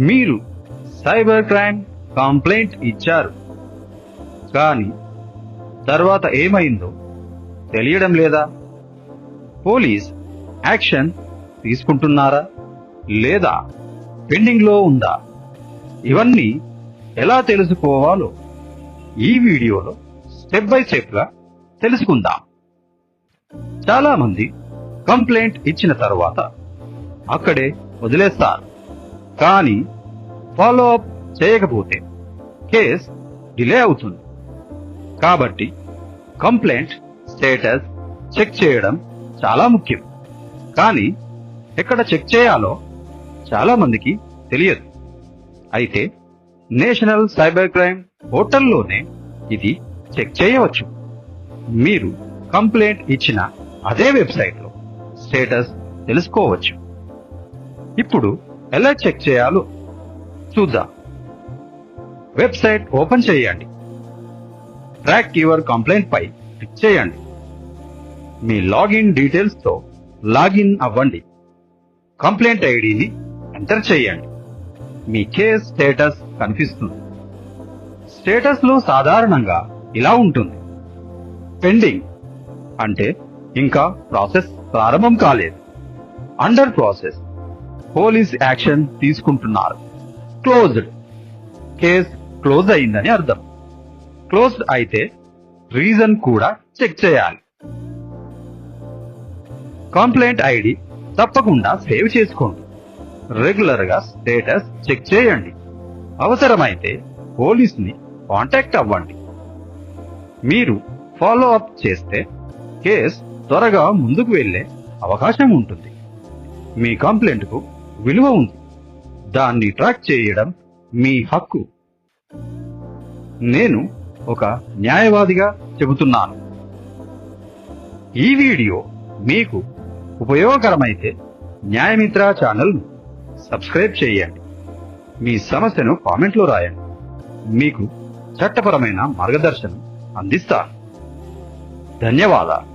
మీరు cyber crime complaint ఇచ్చారు, కానీ తర్వాత ఏమైందో తెలియడం లేదా? పోలీస్ యాక్షన్ తీసుకుంటున్నారా లేదా పెండింగ్ లో ఉందా? ఇవన్నీ ఎలా తెలుసుకోవాలో ఈ వీడియోలో స్టెప్ బై స్టెప్ గా తెలుసుకుందాం. చాలా మంది కంప్లైంట్ ఇచ్చిన తర్వాత అక్కడే వదిలేస్తారు, కానీ ఫాలో అప్ చేయకపోతే కేస్ డిలే అవుతుంది. కాబట్టి కంప్లైంట్ స్టేటస్ చెక్ చేయడం చాలా ముఖ్యం. కానీ ఎక్కడ చెక్ చేయాలో చాలా మందికి తెలియదు. అయితే నేషనల్ సైబర్ క్రైమ్ పోర్టల్లోనే ఇది చెక్ చేయవచ్చు. మీరు కంప్లైంట్ ఇచ్చిన అదే వెబ్సైట్ లో స్టేటస్ తెలుసుకోవచ్చు. ఇప్పుడు ఎలా చెక్ చేయాలో చూద్దాం. వెబ్సైట్ ఓపెన్ చేయండి. ట్రాక్ యువర్ కంప్లైంట్ పై క్లిక్ చేయండి. మీ లాగిన్ డీటెయిల్స్ తో లాగిన్ అవ్వండి. కంప్లైంట్ ఐడిని ఎంటర్ చేయండి. మీ కేస్ స్టేటస్ కనిపిస్తుంది. స్టేటస్ లో సాధారణంగా ఇలా ఉంటుంది: పెండింగ్ అంటే ఇంకా ప్రాసెస్ ప్రారంభం కాలేదు. అండర్ ప్రాసెస్, పోలీస్ యాక్షన్ తీసుకుంటున్నారు. క్లోజ్డ్, కేస్ క్లోజ్ అయిందని అర్థం. క్లోజ్డ్ అయితే రీజన్ కూడా చెక్ చేయాలి. కంప్లైంట్ ఐడి తప్పకుండా సేవ్ చేసుకోండి. రెగ్యులర్ గా స్టేటస్ చెక్ చేయండి. అవసరమైతే పోలీస్ ని కాంటాక్ట్ అవ్వండి. మీరు ఫాలో అప్ చేస్తే కేస్ త్వరగా ముందుకు వెళ్లే అవకాశం ఉంటుంది. మీ కంప్లైంట్ కు విలువ ఉంది. దాన్ని ట్రాక్ చేయడం మీ హక్కు. నేను ఒక న్యాయవాదిగా చెబుతున్నాను. ఈ వీడియో మీకు ఉపయోగకరమైతే న్యాయమిత్ర ఛానల్ సబ్స్క్రైబ్ చేయండి. మీ సమస్యను కామెంట్లో రాయండి. మీకు చట్టపరమైన మార్గదర్శనం అందిస్తాను. ధన్యవాదాలు.